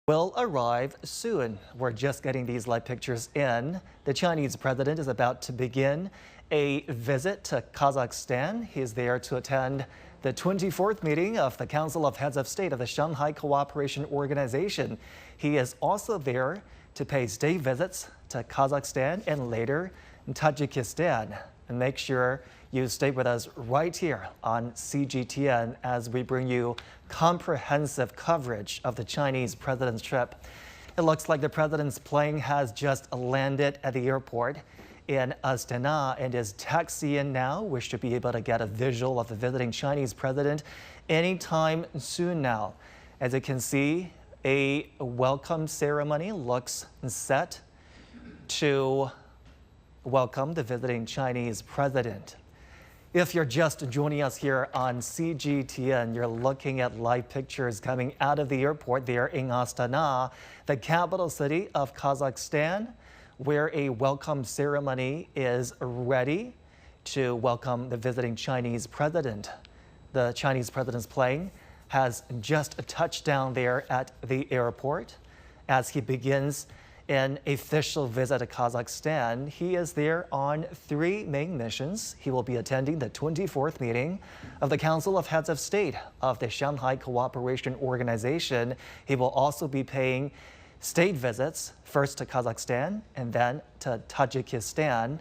will arrive soon. We're just getting these live pictures in. The Chinese president is about to begin a visit to Kazakhstan. He's there to attend the 24th meeting of the Council of Heads of State of the Shanghai Cooperation Organization. He is also there to pay state visits to Kazakhstan and later Tajikistan. And make sure you stay with us right here on CGTN as we bring you comprehensive coverage of the Chinese president's trip. It looks like the president's plane has just landed at the airport in Astana and is taxiing now. We should be able to get a visual of the visiting Chinese president anytime soon now. As you can see, a welcome ceremony looks set to welcome the visiting Chinese president. If you're just joining us here on CGTN, you're looking at live pictures coming out of the airport there in Astana, the capital city of Kazakhstan, where a welcome ceremony is ready to welcome the visiting Chinese president. The Chinese president's plane has just touched down there at the airport as he begins an official visit to Kazakhstan. He is there on 3 main missions. He will be attending the 24th meeting of the Council of Heads of State of the Shanghai Cooperation Organization. He will also be paying state visits, first to Kazakhstan and then to Tajikistan.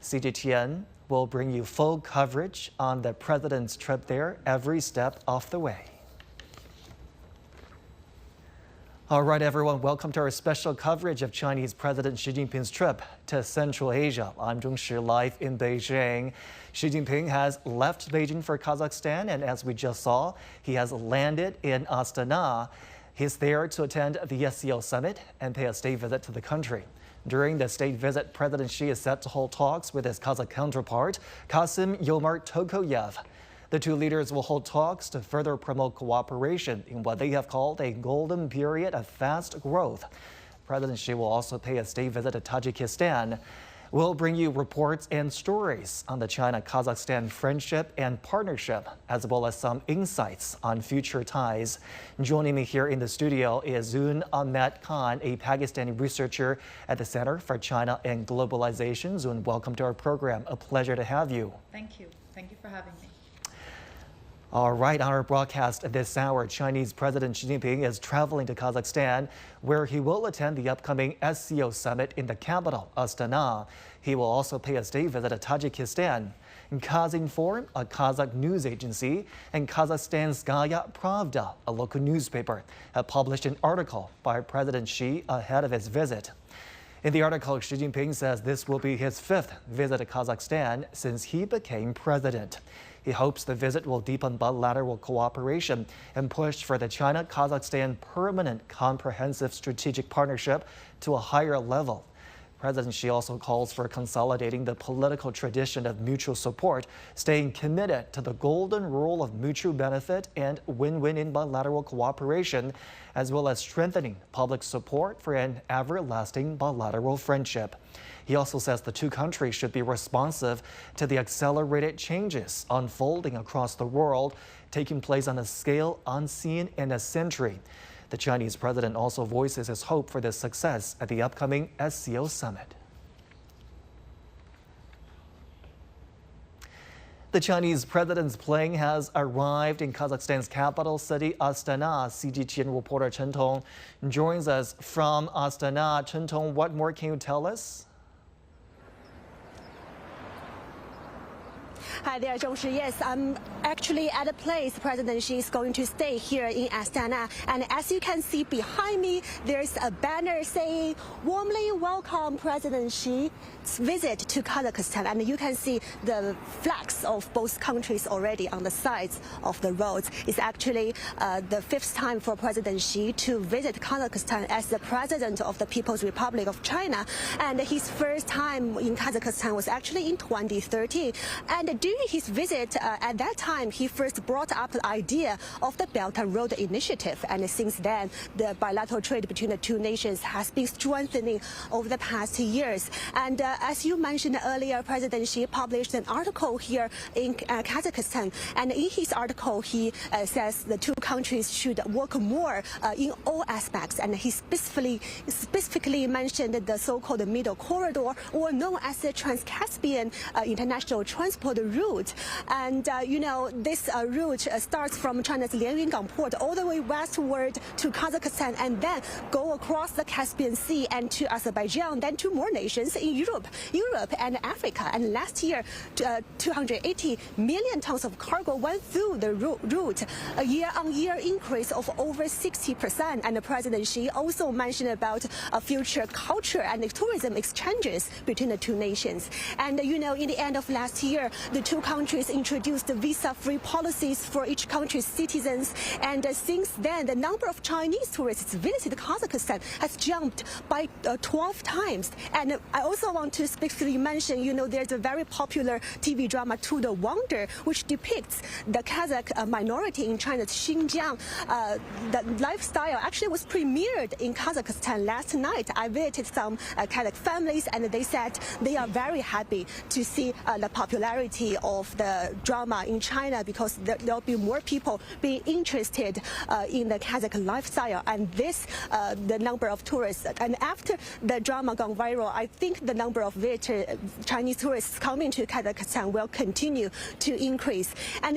CGTN will bring you full coverage on the president's trip there every step of the way. All right, everyone, welcome to our special coverage of Chinese President Xi Jinping's trip to Central Asia. I'm Zhong Shi, live in Beijing. Xi Jinping has left Beijing for Kazakhstan, and as we just saw, he has landed in Astana. He's there to attend the SCO summit and pay a state visit to the country. During the state visit, President Xi is set to hold talks with his Kazakh counterpart, Kassym-Jomart Tokayev. The two leaders will hold talks to further promote cooperation in what they have called a golden period of fast growth. President Xi will also pay a state visit to Tajikistan. We'll bring you reports and stories on the China-Kazakhstan friendship and partnership, as well as some insights on future ties. Joining me here in the studio is Zun Ahmed Khan, a Pakistani researcher at the Center for China and Globalization. Zun, welcome to our program. A pleasure to have you. Thank you. Thank you for having me. All right, on our broadcast this hour, Chinese President Xi Jinping is traveling to Kazakhstan, where he will attend the upcoming SCO summit in the capital, Astana. He will also pay a state visit to Tajikistan. Kazinform, a Kazakh news agency, and Kazakhstanskaya Pravda, a local newspaper, have published an article by President Xi ahead of his visit. In the article, Xi Jinping says this will be his 5th visit to Kazakhstan since he became president. He hopes the visit will deepen bilateral cooperation and push for the China-Kazakhstan permanent comprehensive strategic partnership to a higher level. President Xi also calls for consolidating the political tradition of mutual support, staying committed to the golden rule of mutual benefit and win-win in bilateral cooperation, as well as strengthening public support for an everlasting bilateral friendship. He also says the two countries should be responsive to the accelerated changes unfolding across the world, taking place on a scale unseen in a century. The Chinese president also voices his hope for this success at the upcoming SCO summit. The Chinese president's plane has arrived in Kazakhstan's capital city, Astana. CGTN reporter Chen Tong joins us from Astana. Chen Tong, what more can you tell us? Hi there, Zhongshi. Yes, I'm actually at a place President Xi is going to stay here in Astana. And as you can see behind me, there's a banner saying, "Warmly welcome President Xi's visit to Kazakhstan." And you can see the flags of both countries already on the sides of the roads. It's actually the 5th time for President Xi to visit Kazakhstan as the president of the People's Republic of China. And his first time in Kazakhstan was actually in 2013. And during his visit, at that time, he first brought up the idea of the Belt and Road Initiative. And since then, the bilateral trade between the two nations has been strengthening over the past years. And as you mentioned earlier, President Xi published an article here in Kazakhstan. And in his article, he says the two countries should work more in all aspects. And he specifically mentioned the so-called Middle Corridor, or known as the Trans-Caspian International Transport Route. And, this route starts from China's Lianyungang port all the way westward to Kazakhstan, and then go across the Caspian Sea and to Azerbaijan, then to more nations in Europe and Africa. And last year, 280 million tons of cargo went through the route, a year-on-year increase of over 60%. And President Xi also mentioned about future culture and tourism exchanges between the two nations. And, in the end of last year, the two countries introduced visa-free policies for each country's citizens. And since then, the number of Chinese tourists visited Kazakhstan has jumped by 12 times. And I also want to specifically mention, there's a very popular TV drama, To the Wonder, which depicts the Kazakh minority in China's Xinjiang. The lifestyle actually was premiered in Kazakhstan last night. I visited some Kazakh families, and they said they are very happy to see the popularity of the drama in China, because there'll be more people being interested in the Kazakh lifestyle, and the number of tourists. And after the drama gone viral, I think the number of Chinese tourists coming to Kazakhstan will continue to increase. And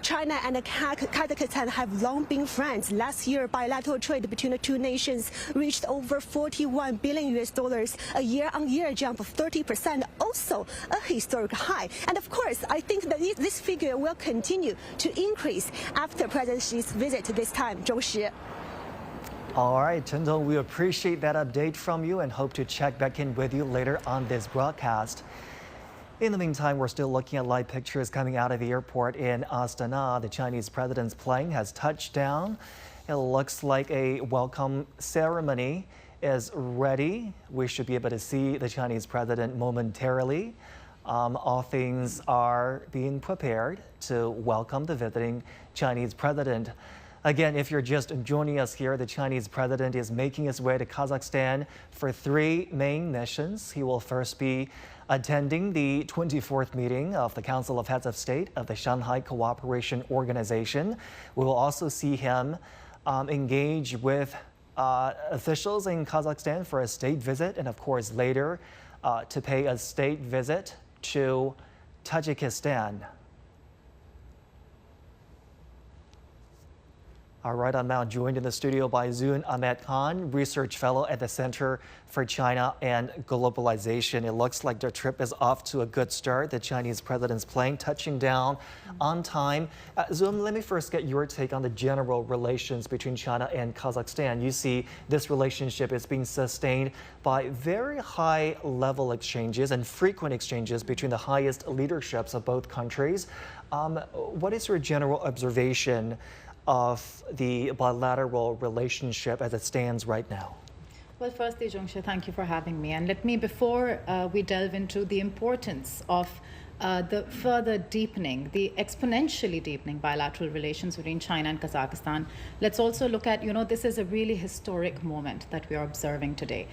China and Kazakhstan have long been friends. Last year, bilateral trade between the two nations reached over $41 billion, a year-on-year jump of 30%, also a historic high. And of course, I think that this figure will continue to increase after President Xi's visit this time. Zhou Shi. All right, Chen Tong, we appreciate that update from you and hope to check back in with you later on this broadcast. In the meantime, we're still looking at live pictures coming out of the airport in Astana. The Chinese president's plane has touched down. It looks like a welcome ceremony is ready. We should be able to see the Chinese president momentarily. All things are being prepared to welcome the visiting Chinese president. Again, if you're just joining us here, the Chinese president is making his way to Kazakhstan for three main missions. He will first be attending the 24th meeting of the Council of Heads of State of the Shanghai Cooperation Organization. We will also see him engage with officials in Kazakhstan for a state visit, and of course later to pay a state visit to Tajikistan. All right, I'm now joined in the studio by Zun Ahmed Khan, research fellow at the Center for China and Globalization. It looks like the trip is off to a good start. The Chinese president's plane touching down on time. Zun, let me first get your take on the general relations between China and Kazakhstan. You see this relationship is being sustained by very high-level exchanges and frequent exchanges between the highest leaderships of both countries. What is your general observation of the bilateral relationship as it stands right now? Well, firstly, Zhongshe, thank you for having me. And let me, before we delve into the importance of the further deepening, the exponentially deepening bilateral relations between China and Kazakhstan, let's also look at, this is a really historic moment that we are observing today.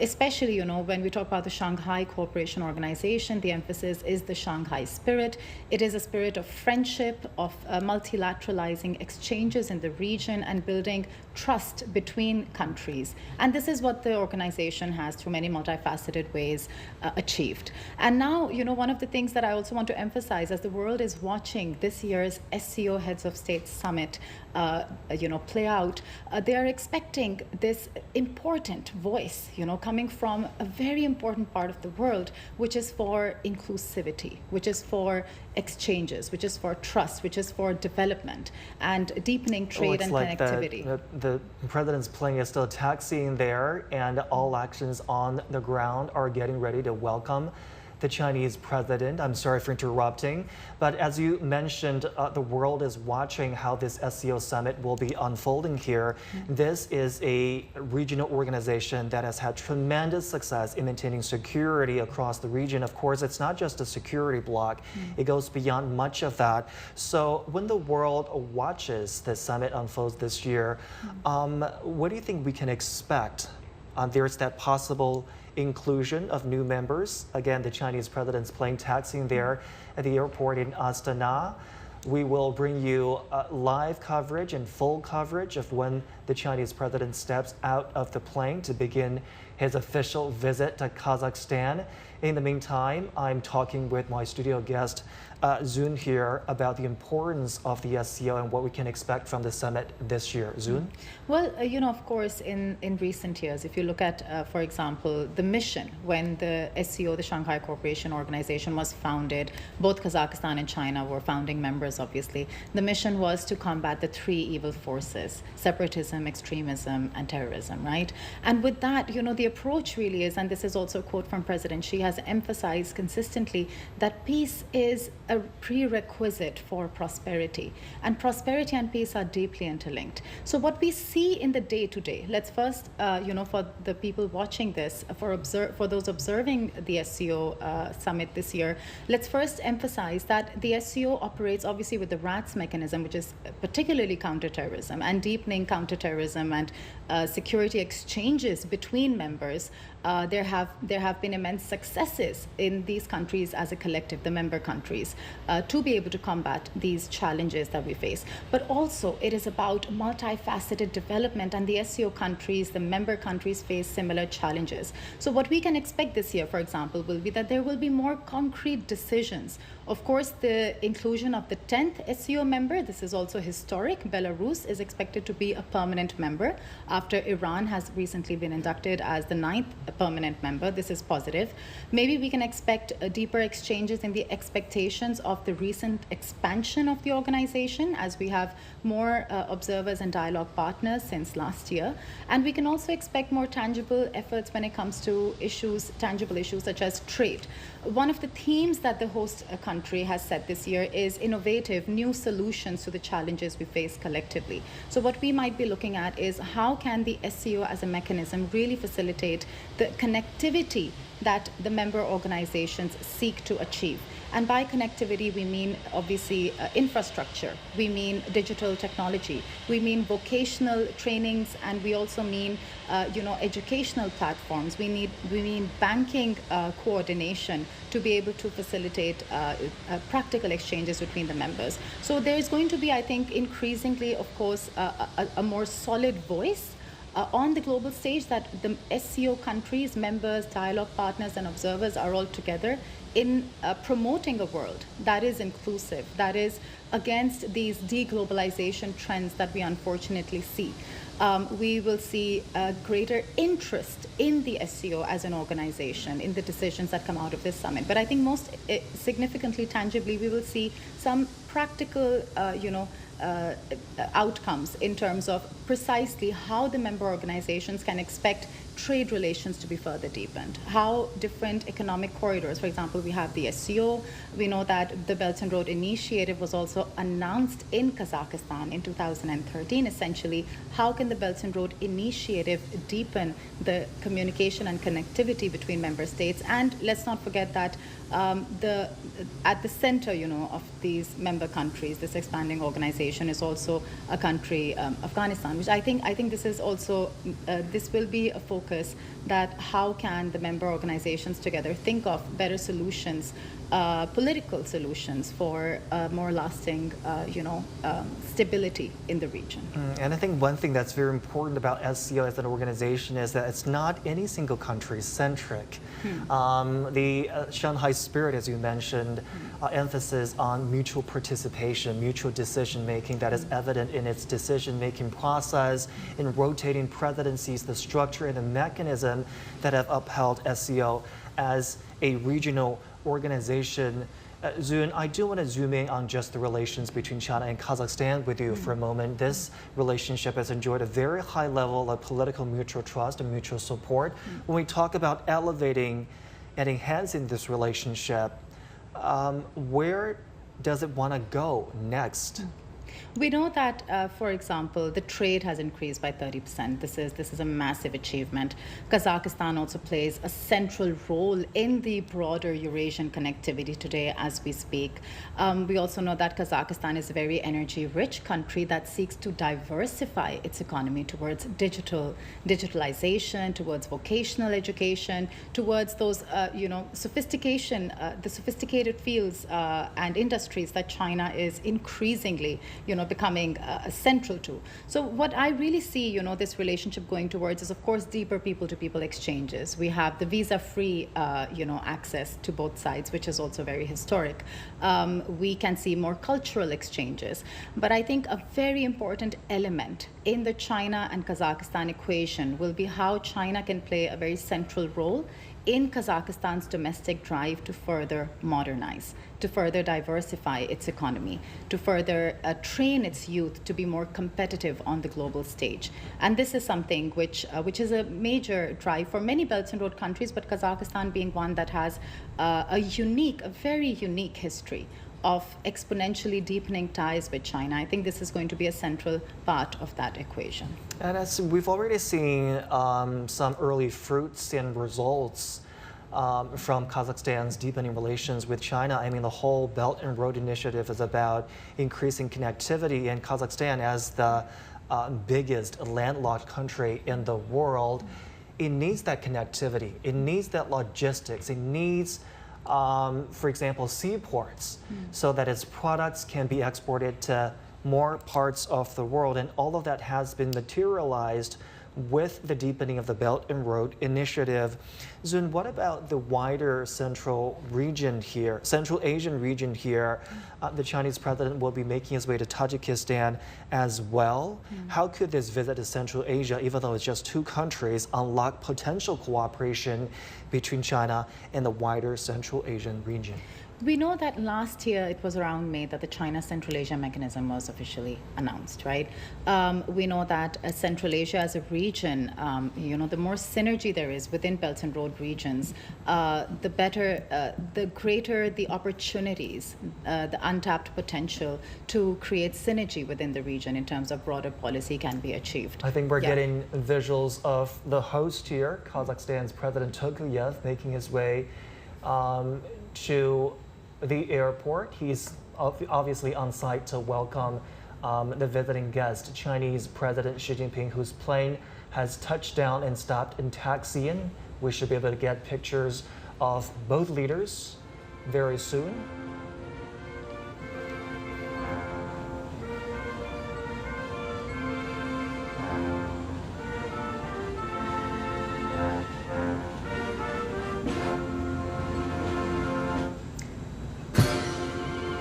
Especially, when we talk about the Shanghai Cooperation Organization, the emphasis is the Shanghai spirit. It is a spirit of friendship, of multilateralizing exchanges in the region and building trust between countries. And this is what the organization has, through many multifaceted ways, achieved. And now, one of the things that I also want to emphasize, as the world is watching this year's SCO Heads of State Summit play out, they are expecting this important voice, coming from a very important part of the world, which is for inclusivity, which is for exchanges, which is for trust, which is for development and deepening trade and connectivity. The president's plane is still taxiing there, and all actions on the ground are getting ready to welcome the Chinese president. I'm sorry for interrupting, but as you mentioned, the world is watching how this SCO summit will be unfolding here. This is a regional organization that has had tremendous success in maintaining security across the region. Of course, it's not just a security bloc, it goes beyond much of that. So when the world watches this summit unfold this year, what do you think we can expect? There's that possible inclusion of new members. Again, the Chinese president's plane taxiing there at the airport in Astana. We will bring you live coverage and full coverage of when the Chinese president steps out of the plane to begin his official visit to Kazakhstan. In the meantime, I'm talking with my studio guest, Zun here, about the importance of the SCO and what we can expect from the summit this year. Zun? Well, of course, in recent years, if you look at, for example, the mission, when the SCO, the Shanghai Cooperation Organization, was founded, both Kazakhstan and China were founding members, obviously. The mission was to combat the three evil forces: separatism, extremism, and terrorism, right? And with that, the approach really is, and this is also a quote from President Xi, has emphasized consistently that peace is a prerequisite for prosperity, and prosperity and peace are deeply interlinked. So what we see in the day-to-day, let's first, for the people watching this, for those observing the SCO summit this year, let's first emphasize that the SCO operates obviously with the RATS mechanism, which is particularly counterterrorism and deepening counterterrorism and security exchanges between members. There have been immense successes in these countries as a collective, the member countries, to be able to combat these challenges that we face. But also it is about multifaceted development, and the SCO countries, the member countries, face similar challenges. So what we can expect this year, for example, will be that there will be more concrete decisions. Of course, the inclusion of the 10th SCO member, this is also historic. Belarus is expected to be a permanent member after Iran has recently been inducted as the 9th permanent member. This is positive. Maybe we can expect deeper exchanges in the expectations of the recent expansion of the organization, as we have more observers and dialogue partners since last year. And we can also expect more tangible efforts when it comes to tangible issues such as trade. One of the themes that the host country has set this year is innovative new solutions to the challenges we face collectively. So what we might be looking at is how can the SCO as a mechanism really facilitate the connectivity that the member organizations seek to achieve. And by connectivity, we mean obviously infrastructure, we mean digital technology, we mean vocational trainings, and we also mean educational platforms. We mean banking coordination to be able to facilitate practical exchanges between the members. So there is going to be, I think, increasingly, of course, a more solid voice on the global stage, that the SCO countries, members, dialogue partners, and observers are all together in promoting a world that is inclusive, that is against these deglobalization trends that we unfortunately see. We will see a greater interest in the SCO as an organization, in the decisions that come out of this summit. But I think most significantly, tangibly, we will see some practical, outcomes in terms of precisely how the member organizations can expect trade relations to be further deepened, how different economic corridors, for example, we have the SCO, we know that the Belt and Road Initiative was also announced in Kazakhstan in 2013. Essentially, how can the Belt and Road Initiative deepen the communication and connectivity between member states? And let's not forget that at the center, of these member countries, this expanding organization is also a country, Afghanistan, which I think this is also, this will be a focus, that how can the member organizations together think of better solutions, political solutions for more lasting, stability in the region. And I think one thing that's very important about SCO as an organization is that it's not any single country centric. The Shanghai spirit, as you mentioned, emphasis on mutual participation, mutual decision making, that is evident in its decision making process, in rotating presidencies, the structure and the mechanism that have upheld SCO as a regional organization. Zun, I do want to zoom in on just the relations between China and Kazakhstan with you for a moment. This relationship has enjoyed a very high level of political mutual trust and mutual support. When we talk about elevating and enhancing this relationship. Where does it want to go next? We know that, for example, the trade has increased by 30%. This is a massive achievement. Kazakhstan also plays a central role in the broader Eurasian connectivity today as we speak. We also know that Kazakhstan is a very energy-rich country that seeks to diversify its economy towards digitalization, towards vocational education, towards those, the sophisticated fields and industries that China is increasingly, becoming central to. So what I really see, this relationship going towards is, of course, deeper people-to-people exchanges. We have the visa-free, access to both sides, which is also very historic. We can see more cultural exchanges. But I think a very important element in the China and Kazakhstan equation will be how China can play a very central role in Kazakhstan's domestic drive to further modernize, to further diversify its economy, to further train its youth to be more competitive on the global stage. And this is something which is a major drive for many Belt and Road countries, but Kazakhstan being one that has a very unique history of exponentially deepening ties with China. I think this is going to be a central part of that equation. And as we've already seen some early fruits and results from Kazakhstan's deepening relations with China. I mean, the whole Belt and Road Initiative is about increasing connectivity, and Kazakhstan, as the biggest landlocked country in the world, it needs that connectivity. It needs that logistics. It needs for example, seaports, so that its products can be exported to more parts of the world. And all of that has been materialized with the deepening of the Belt and Road Initiative. Zun, what about the wider Central Asian region here? The Chinese president will be making his way to Tajikistan as well. How could this visit to Central Asia, even though it's just two countries, unlock potential cooperation between China and the wider Central Asian region? We know that last year, it was around May, that the China Central Asia mechanism was officially announced, right? We know that Central Asia as a region, the more synergy there is within Belt and Road regions, the greater the opportunities, the untapped potential to create synergy within the region in terms of broader policy can be achieved. I think we're getting visuals of the host here, Kazakhstan's President Tokayev, making his way to the airport. He's obviously on site to welcome the visiting guest, Chinese President Xi Jinping, whose plane has touched down and stopped in Taxian. We should be able to get pictures of both leaders very soon.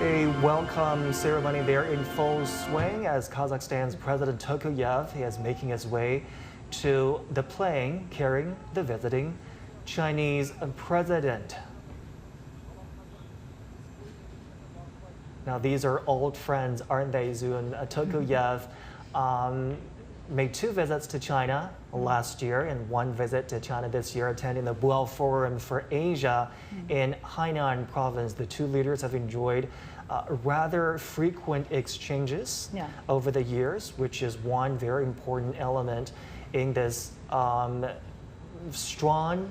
A welcome ceremony there in full swing as Kazakhstan's President Tokayev is making his way to the plane carrying the visiting Chinese president. Now, these are old friends, aren't they, Zun? Tokayev made two visits to China last year and one visit to China this year, attending the Boao Forum for Asia in Hainan province. The two leaders have enjoyed rather frequent exchanges over the years, which is one very important element in this strong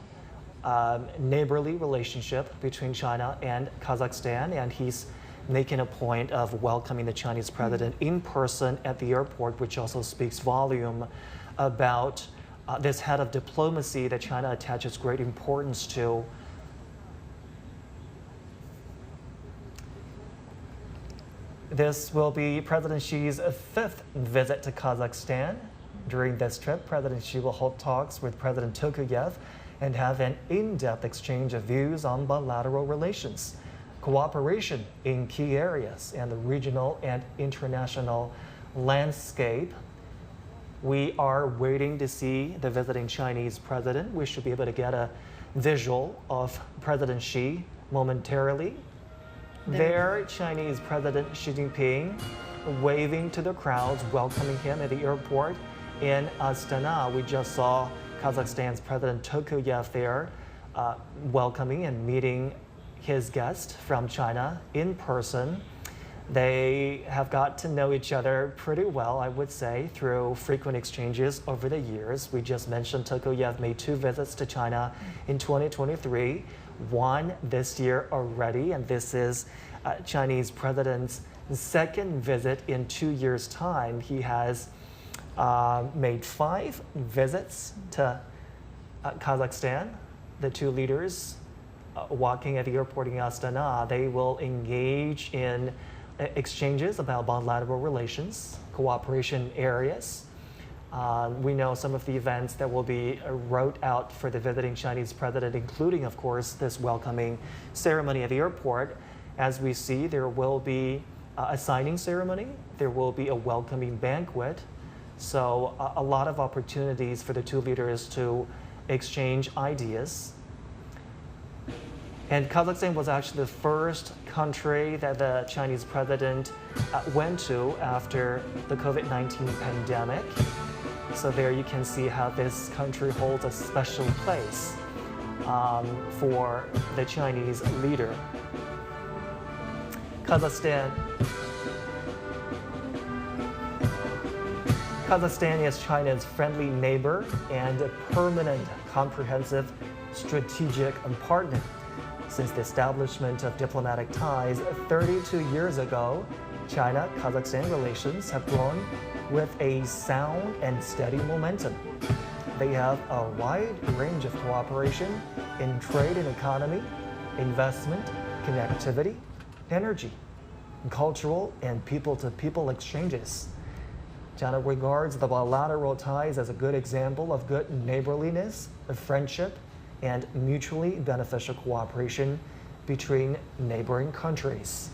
neighborly relationship between China and Kazakhstan. And he's making a point of welcoming the Chinese president in person at the airport, which also speaks volume about this head of diplomacy that China attaches great importance to. This will be President Xi's fifth visit to Kazakhstan. During this trip, President Xi will hold talks with President Tokayev and have an in-depth exchange of views on bilateral relations, cooperation in key areas, and the regional and international landscape. We are waiting to see the visiting Chinese president. We should be able to get a visual of President Xi momentarily. There, Chinese President Xi Jinping waving to the crowds, welcoming him at the airport in Astana. We just saw Kazakhstan's President Tokayev there welcoming and meeting his guest from China in person. They have got to know each other pretty well, I would say, through frequent exchanges over the years. We just mentioned Tokayev made 2 visits to China in 2023, 1 this year already, and this is Chinese President's 2nd visit in 2 years' time. He has made 5 visits to Kazakhstan. The 2 leaders walking at the airport in Astana, they will engage in exchanges about bilateral relations, cooperation areas. We know some of the events that will be wrote out for the visiting Chinese president, including, of course, this welcoming ceremony at the airport. As we see, there will be a signing ceremony, there will be a welcoming banquet. So a lot of opportunities for the 2 leaders to exchange ideas. And Kazakhstan was actually the first country that the Chinese president went to after the COVID-19 pandemic. So there you can see how this country holds a special place for the Chinese leader. Kazakhstan is China's friendly neighbor and a permanent, comprehensive, strategic partner. Since the establishment of diplomatic ties 32 years ago, China-Kazakhstan relations have grown with a sound and steady momentum. They have a wide range of cooperation in trade and economy, investment, connectivity, energy, cultural and people-to-people exchanges. China regards the bilateral ties as a good example of good neighborliness, of friendship, and mutually beneficial cooperation between neighboring countries.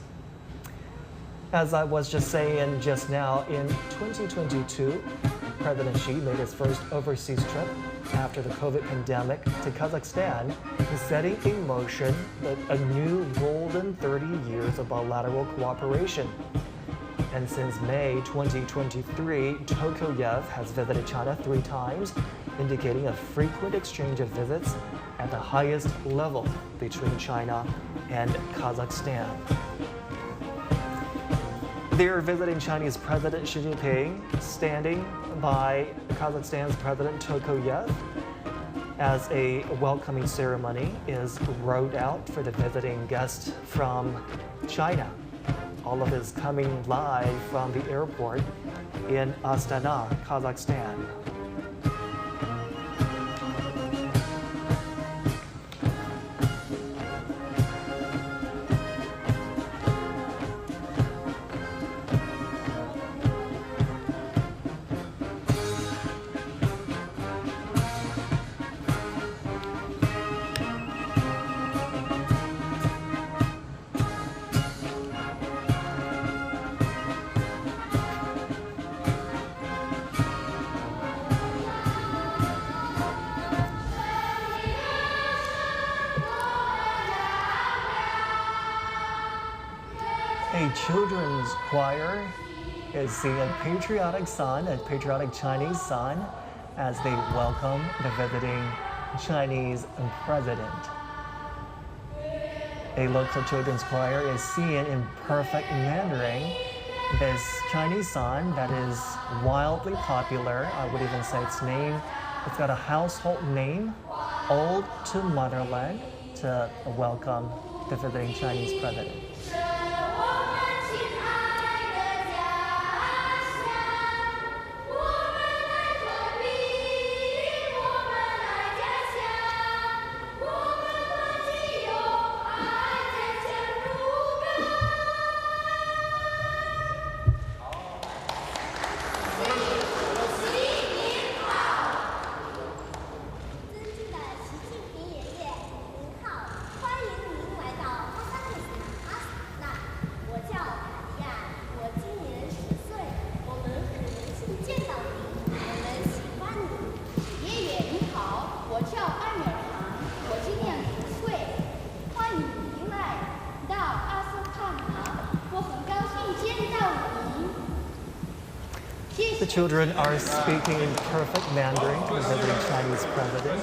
As I was just saying just now, in 2022, President Xi made his first overseas trip after the COVID pandemic to Kazakhstan, setting in motion a new golden 30 years of bilateral cooperation. And since May 2023, Tokayev has visited China 3 times, indicating a frequent exchange of visits at the highest level between China and Kazakhstan. They're visiting Chinese President Xi Jinping, standing by Kazakhstan's President Tokayev as a welcoming ceremony is wrote out for the visiting guest from China. All of this coming live from the airport in Astana, Kazakhstan. A children's choir is singing a patriotic Chinese song as they welcome the visiting Chinese president. A local children's choir is singing in perfect Mandarin this Chinese song that is wildly popular. I would even say it's got a household name, Ode to Motherland, to welcome the visiting Chinese president. The children are speaking in perfect Mandarin to the visiting Chinese president.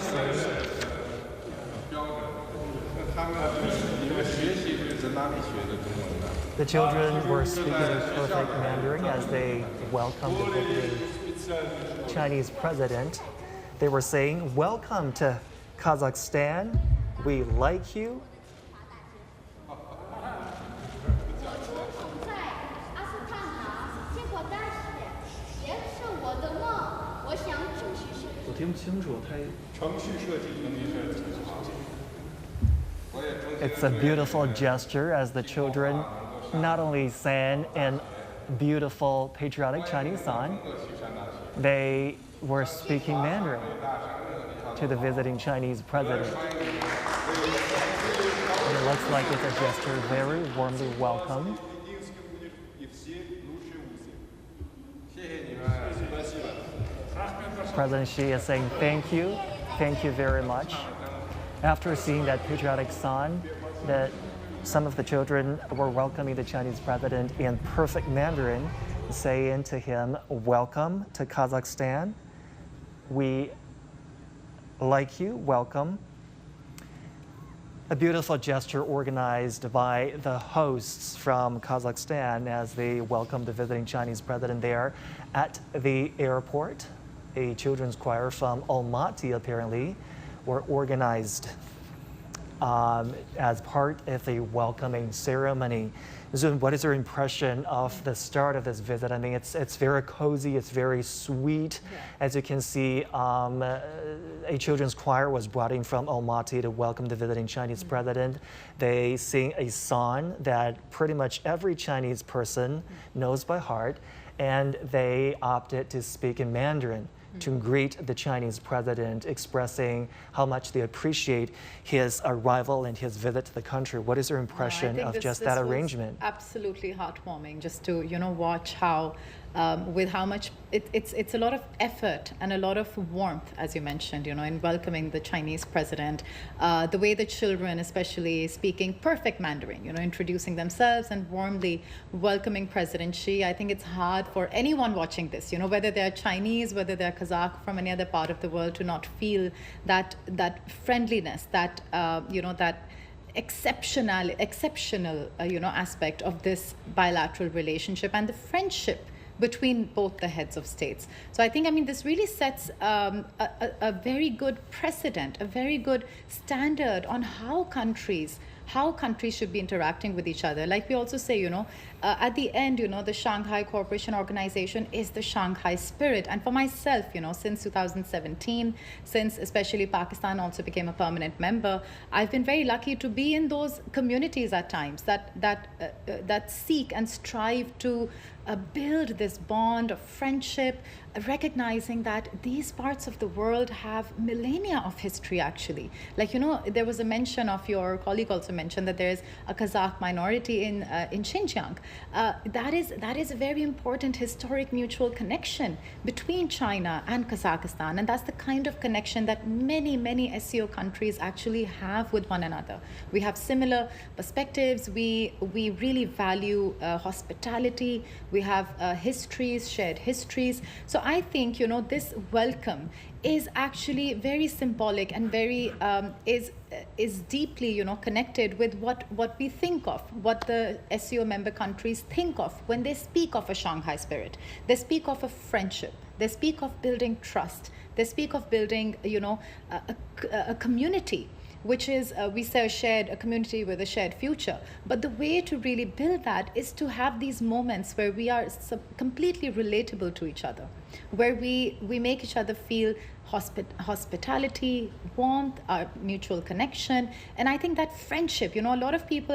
The children were speaking perfect Mandarin as they welcomed the visiting Chinese president. They were saying, "Welcome to Kazakhstan. We like you." It's a beautiful gesture as the children not only sang in beautiful patriotic Chinese song, they were speaking Mandarin to the visiting Chinese president. It looks like it's a gesture very warmly welcomed. President Xi is saying thank you very much. After seeing that patriotic song, that some of the children were welcoming the Chinese president in perfect Mandarin, saying to him, "Welcome to Kazakhstan. We like you, welcome." A beautiful gesture organized by the hosts from Kazakhstan as they welcomed the visiting Chinese president there at the airport. A children's choir from Almaty apparently were organized as part of a welcoming ceremony. Zun, what is your impression of the start of this visit? I mean, it's very cozy, it's very sweet. Yeah. As you can see, a children's choir was brought in from Almaty to welcome the visiting Chinese president. They sing a song that pretty much every Chinese person knows by heart, and they opted to speak in Mandarin to greet the Chinese president, expressing how much they appreciate his arrival and his visit to the country. What is your impression of just that arrangement? Absolutely heartwarming, just to watch how, with how much it's a lot of effort and a lot of warmth, as you mentioned, in welcoming the Chinese president. The way the children, especially speaking perfect Mandarin, introducing themselves and warmly welcoming President Xi. I think it's hard for anyone watching this, whether they're Chinese, whether they're Kazakh from any other part of the world, to not feel that friendliness, that that exceptional aspect of this bilateral relationship and the friendship between both the heads of states. So I think, this really sets a very good precedent, a very good standard on how countries should be interacting with each other. Like we also say, at the end, the Shanghai Cooperation Organization is the Shanghai spirit. And for myself, since 2017, since especially Pakistan also became a permanent member, I've been very lucky to be in those communities at times that seek and strive to build this bond of friendship, recognizing that these parts of the world have millennia of history, actually. Like, there was a mention of, your colleague also mentioned, that there is a Kazakh minority in Xinjiang. That is a very important historic mutual connection between China and Kazakhstan. And that's the kind of connection that many, many SCO countries actually have with one another. We have similar perspectives. We really value hospitality. We have shared histories. So I think, this welcome is actually very symbolic and very is deeply, connected with what we think of, what the SCO member countries think of when they speak of a Shanghai spirit. They speak of a friendship. They speak of building trust. They speak of building, a community, which is, we say, a community with a shared future. But the way to really build that is to have these moments where we are completely relatable to each other, where we make each other feel hospitality, warmth, our mutual connection. And I think that friendship, a lot of people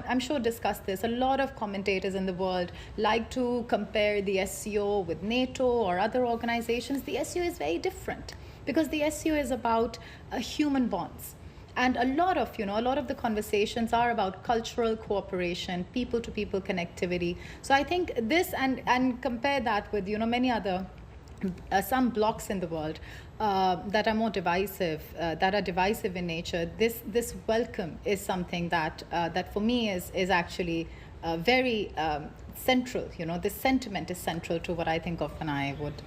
I'm sure discuss this. A lot of commentators in the world like to compare the SCO with NATO or other organizations. The SCO is very different, because the SCO is about human bonds. And a lot of the conversations are about cultural cooperation, people-to-people connectivity. So I think this, and compare that with, many other, some blocs in the world that are more divisive, in nature. This welcome is something that for me is actually very central. This sentiment is central to what I think of when I would,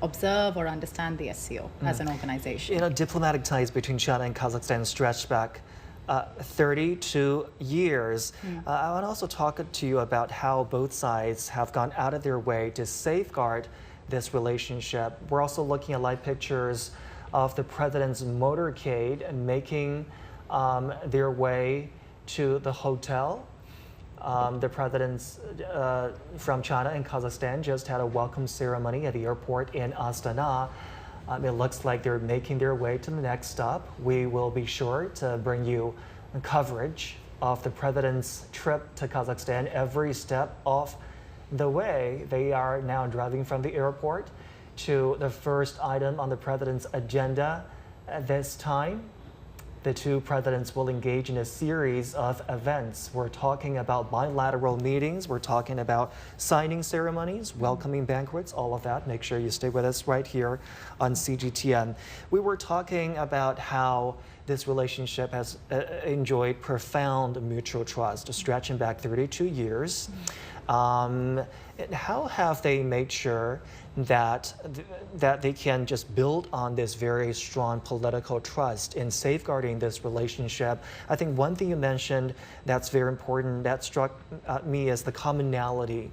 observe or understand the SCO as an organization. Diplomatic ties between China and Kazakhstan stretch back 32 years. I want to also talk to you about how both sides have gone out of their way to safeguard this relationship. We're also looking at live pictures of the president's motorcade making their way to the hotel. The presidents from China and Kazakhstan just had a welcome ceremony at the airport in Astana. It looks like they're making their way to the next stop. We will be sure to bring you coverage of the president's trip to Kazakhstan every step of the way. They are now driving from the airport to the first item on the president's agenda. At this time, the two presidents will engage in a series of events. We're talking about bilateral meetings. We're talking about signing ceremonies, welcoming banquets, all of that. Make sure you stay with us right here on CGTN. We were talking about how this relationship has enjoyed profound mutual trust, stretching back 32 years. How have they made sure that they can just build on this very strong political trust in safeguarding this relationship? I think one thing you mentioned that's very important, that struck me, as the commonality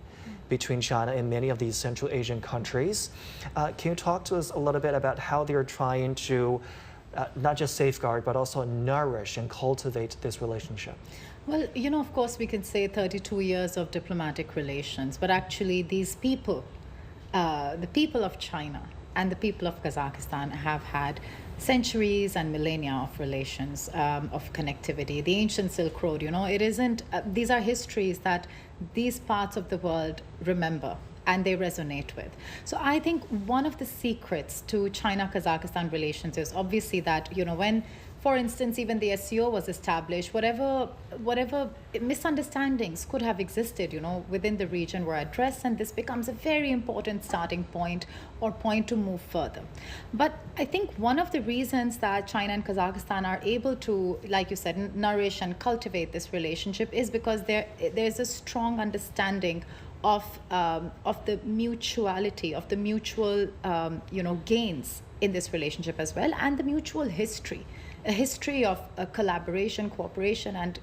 between China and many of these Central Asian countries. Can you talk to us a little bit about how they're trying to not just safeguard, but also nourish and cultivate this relationship? Well, of course, we can say 32 years of diplomatic relations, but actually these people, the people of China and the people of Kazakhstan have had centuries and millennia of relations, of connectivity. The ancient Silk Road, it isn't, these are histories that these parts of the world remember and they resonate with. So I think one of the secrets to China-Kazakhstan relations is obviously that, when, for instance, even the SCO was established, whatever misunderstandings could have existed, within the region were addressed, and this becomes a very important starting point or point to move further. But I think one of the reasons that China and Kazakhstan are able to, like you said, nourish and cultivate this relationship is because there's a strong understanding of the mutuality, of the mutual, gains in this relationship as well, and the mutual history. A history of collaboration, cooperation, and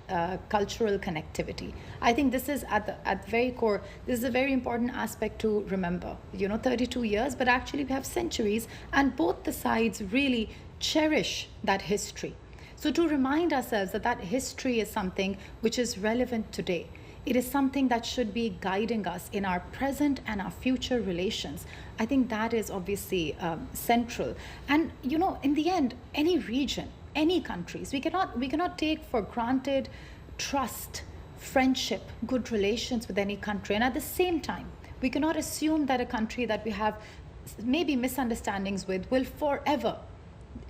cultural connectivity. I think this is at the very core. This is a very important aspect to remember. 32 years, but actually we have centuries, and both the sides really cherish that history. So to remind ourselves that history is something which is relevant today. It is something that should be guiding us in our present and our future relations. I think that is obviously central. And in the end, any region, any countries, we cannot take for granted trust, friendship, good relations with any country. And at the same time, we cannot assume that a country that we have maybe misunderstandings with will forever,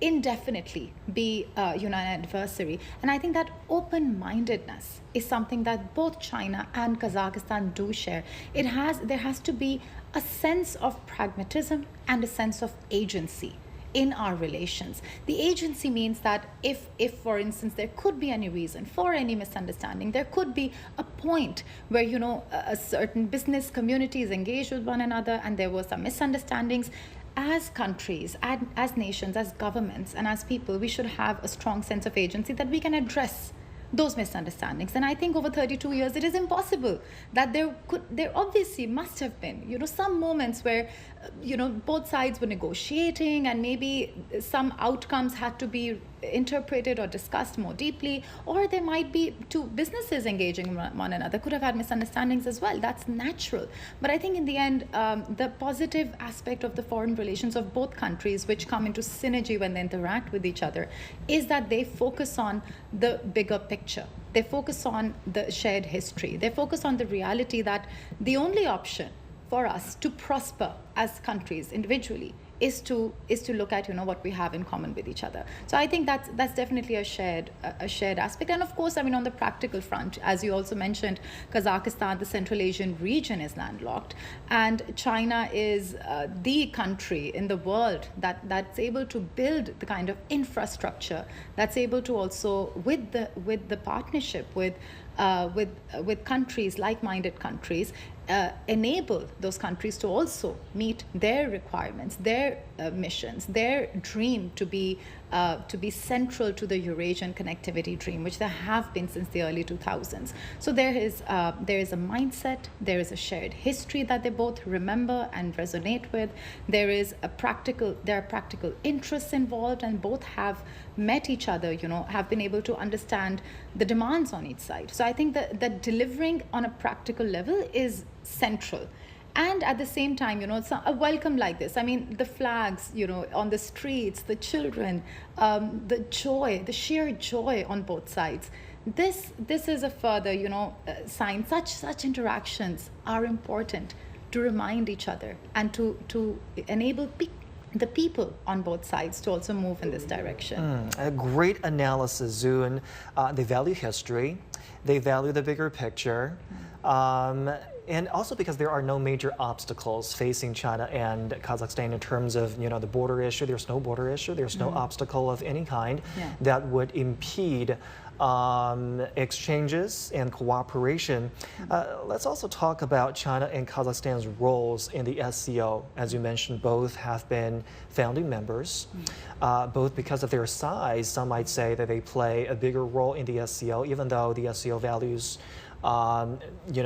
indefinitely be an adversary. And I think that open-mindedness is something that both China and Kazakhstan do share. There has to be a sense of pragmatism and a sense of agency in our relations. The agency means that if for instance there could be any reason for any misunderstanding, there could be a point where a certain business community is engaged with one another and there were some misunderstandings. As countries, as nations, as governments, and as people, we should have a strong sense of agency that we can address those misunderstandings. And I think over 32 years, it is impossible that there obviously must have been, some moments where, both sides were negotiating and maybe some outcomes had to be interpreted or discussed more deeply, or there might be two businesses engaging one another could have had misunderstandings as well. That's natural. But I think in the end, the positive aspect of the foreign relations of both countries, which come into synergy when they interact with each other, is that they focus on the bigger picture. They focus on the shared history. They focus on the reality that the only option for us to prosper as countries individually is to look at what we have in common with each other. So I think that's definitely a shared aspect. And of course, on the practical front, as you also mentioned, Kazakhstan, the Central Asian region, is landlocked, and China is the country in the world that's able to build the kind of infrastructure that's able to also with the partnership with countries, like-minded countries, enable those countries to also meet their requirements, their missions, their dream to be central to the Eurasian connectivity dream, which they have been since the early 2000s. So there is a mindset, there is a shared history that they both remember and resonate with. There are practical interests involved, and both have met each other, have been able to understand the demands on each side. So I think that delivering on a practical level is central. And at the same time, it's a welcome like this. I mean, the flags, on the streets, the children, the joy, the sheer joy on both sides. This is a further, sign. Such interactions are important to remind each other and to enable the people on both sides to also move in this direction. A great analysis, Zun. They value history. They value the bigger picture. And also because there are no major obstacles facing China and Kazakhstan in terms of, the border issue. There's no border issue. There's no obstacle of any kind that would impede exchanges and cooperation. Let's also talk about China and Kazakhstan's roles in the SCO. As you mentioned, both have been founding members, both because of their size. Some might say that they play a bigger role in the SCO, even though the SCO values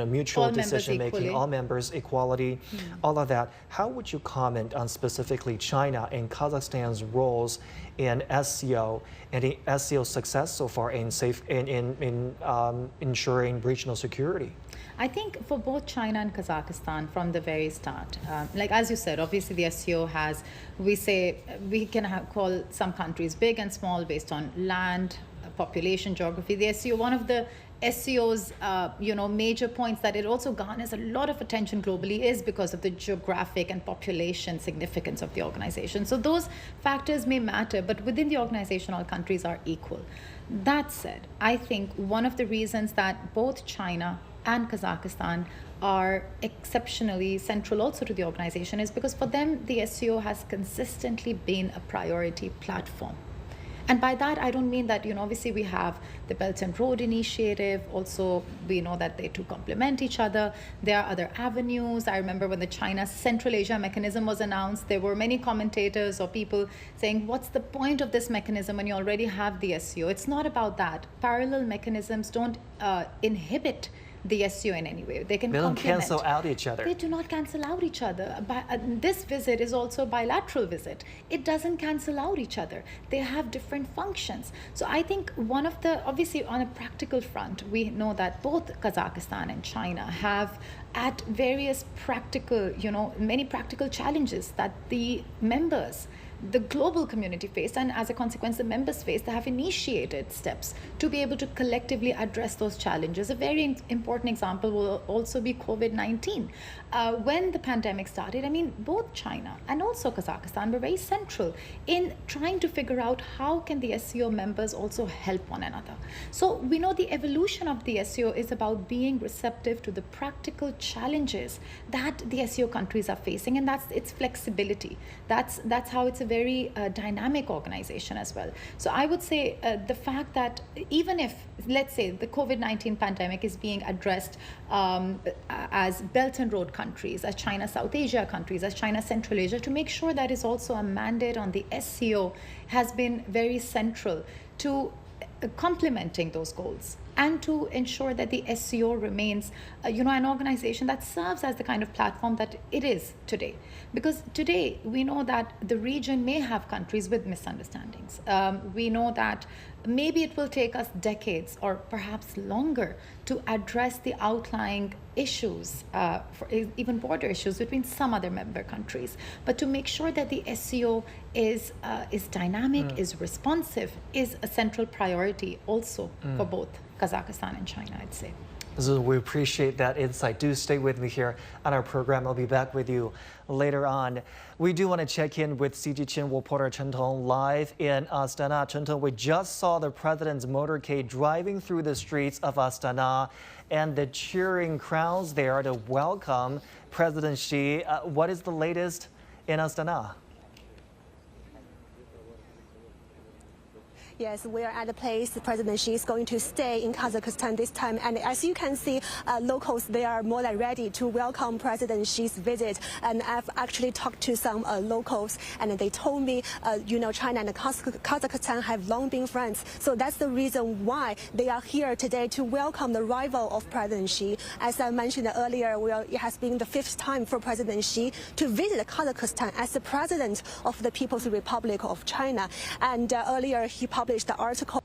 mutual decision-making, all members, equality, all of that. How would you comment on specifically China and Kazakhstan's roles in SCO and the SCO's success so far in ensuring regional security? I think for both China and Kazakhstan from the very start, like as you said, obviously the SCO has, we can call some countries big and small based on land, population, geography. The SCO, one of the SCO's major points that it also garners a lot of attention globally is because of the geographic and population significance of the organization. So those factors may matter, but within the organization, all countries are equal. That said, I think one of the reasons that both China and Kazakhstan are exceptionally central also to the organization is because for them, the SCO has consistently been a priority platform. And by that, I don't mean that, obviously we have the Belt and Road Initiative. Also, we know that they two complement each other. There are other avenues. I remember when the China Central Asia mechanism was announced, there were many commentators or people saying, what's the point of this mechanism when you already have the SCO? It's not about that. Parallel mechanisms don't inhibit the SCO in any way. They don't cancel out each other. They do not cancel out each other. This visit is also a bilateral visit. It doesn't cancel out each other. They have different functions. So I think obviously on a practical front, we know that both Kazakhstan and China have at various practical, many practical challenges that the members, the global community faced, and as a consequence the members faced. They have initiated steps to be able to collectively address those challenges. A very important example will also be COVID-19. When the pandemic started, both China and also Kazakhstan were very central in trying to figure out how can the SCO members also help one another. So we know the evolution of the SCO is about being receptive to the practical challenges that the SCO countries are facing, and that's its flexibility. That's how it's a very dynamic organization as well. So I would say the fact that even if, let's say, the COVID-19 pandemic is being addressed as Belt and Road countries, as China South Asia countries, as China Central Asia, to make sure that is also a mandate on the SCO has been very central to complementing those goals and to ensure that the SCO remains an organization that serves as the kind of platform that it is today. Because today we know that the region may have countries with misunderstandings. We know that maybe it will take us decades or perhaps longer to address the outlying issues, even border issues between some other member countries. But to make sure that the SCO is dynamic, is responsive, is a central priority also for both Kazakhstan and China, I'd say. So we appreciate that insight. Do stay with me here on our program. I'll be back with you later on. We do want to check in with CGTN reporter Chen Tong live in Astana. Chen Tong, we just saw the president's motorcade driving through the streets of Astana and the cheering crowds there to welcome President Xi. What is the latest in Astana? Yes, we are at a place President Xi is going to stay in Kazakhstan this time. And as you can see, locals, they are more than ready to welcome President Xi's visit. And I've actually talked to some locals, and they told me, China and Kazakhstan have long been friends. So that's the reason why they are here today to welcome the arrival of President Xi. As I mentioned earlier, it has been the 5th time for President Xi to visit Kazakhstan as the president of the People's Republic of China. And earlier, he published the article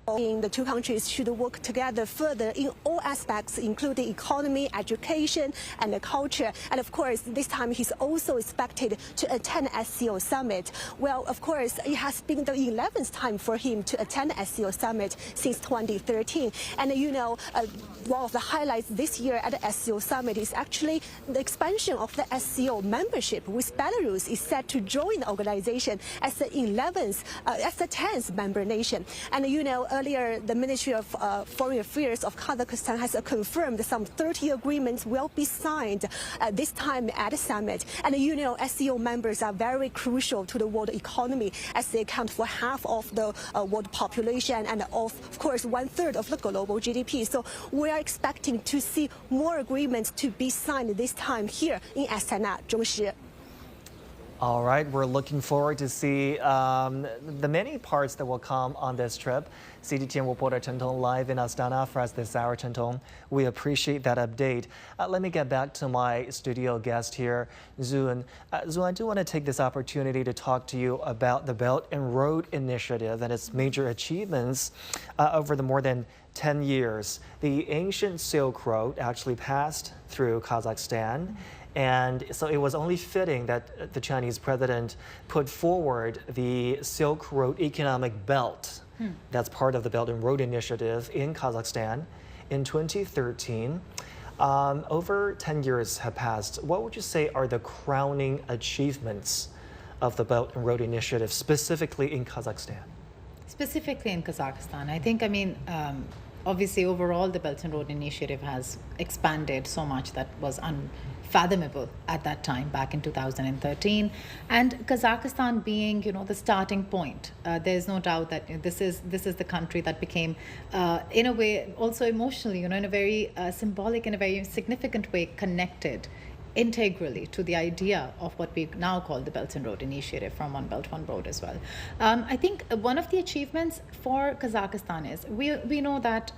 the two countries should work together further in all aspects, including economy, education, and culture. And of course, this time he's also expected to attend SCO summit. Well, of course, it has been the 11th time for him to attend SCO summit since 2013. And one of the highlights this year at the SCO summit is actually the expansion of the SCO membership, with Belarus is set to join the organization as the 10th member nation. And earlier, the Ministry of Foreign Affairs of Kazakhstan has confirmed some 30 agreements will be signed this time at the summit. And SCO members are very crucial to the world economy, as they account for half of the world population and of course 1/3 of the global GDP. So we are expecting to see more agreements to be signed this time here in Astana, Zhongshi. All right, we're looking forward to see the many parts that will come on this trip. CGTN reporter Chen Tong live in Astana for us this hour. Chen Tong, we appreciate that update. Let me get back to my studio guest here, Zun. Zun, I do want to take this opportunity to talk to you about the Belt and Road Initiative and its major achievements over the more than 10 years. The ancient Silk Road actually passed through Kazakhstan. And so it was only fitting that the Chinese president put forward the Silk Road Economic Belt. That's part of the Belt and Road Initiative in Kazakhstan in 2013. Over 10 years have passed. What would you say are the crowning achievements of the Belt and Road Initiative, specifically in Kazakhstan? Specifically in Kazakhstan, obviously, overall, the Belt and Road Initiative has expanded so much that was unfathomable at that time, back in 2013. And Kazakhstan being, the starting point, there's no doubt that this is the country that became, in a way, also emotionally, in a very symbolic, in a very significant way, connected integrally to the idea of what we now call the Belt and Road Initiative, from One Belt, One Road as well. I think one of the achievements for Kazakhstan is we know that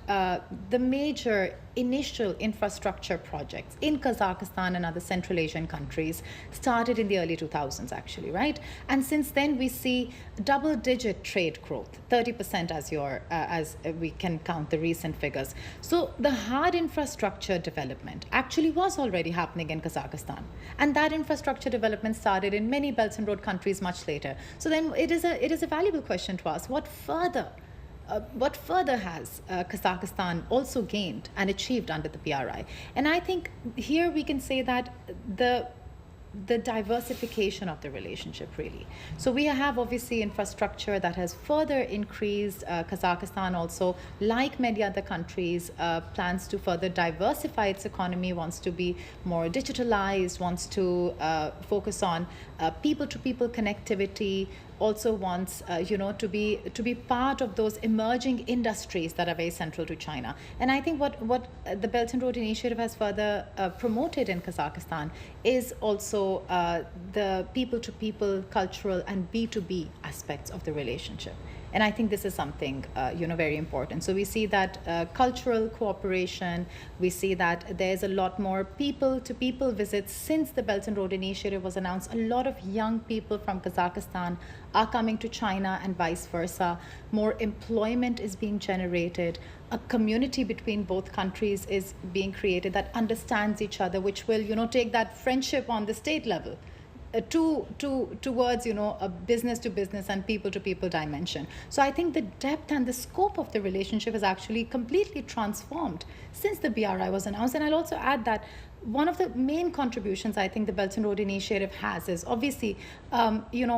the major initial infrastructure projects in Kazakhstan and other Central Asian countries started in the early 2000s, actually, right? And since then, we see double-digit trade growth, 30% as we can count the recent figures. So the hard infrastructure development actually was already happening in Kazakhstan, and that infrastructure development started in many Belt and Road countries much later. So then it is a valuable question to ask: what further has Kazakhstan also gained and achieved under the BRI? And I think here we can say that the diversification of the relationship, really. So we have obviously infrastructure that has further increased. Kazakhstan also, like many other countries, plans to further diversify its economy, wants to be more digitalized, wants to focus on people-to-people connectivity, also wants to be part of those emerging industries that are very central to China. And I think what the Belt and Road Initiative has further promoted in Kazakhstan is also the people-to-people, cultural, and B2B aspects of the relationship. And I think this is something, very important. So we see that cultural cooperation, we see that there's a lot more people-to-people visits since the Belt and Road Initiative was announced. A lot of young people from Kazakhstan are coming to China and vice versa. More employment is being generated. A community between both countries is being created that understands each other, which will, take that friendship on the state level towards a business to business and people to people dimension. So I think the depth and the scope of the relationship has actually completely transformed since the BRI was announced. And I'll also add that one of the main contributions I think the Belt and Road Initiative has is obviously,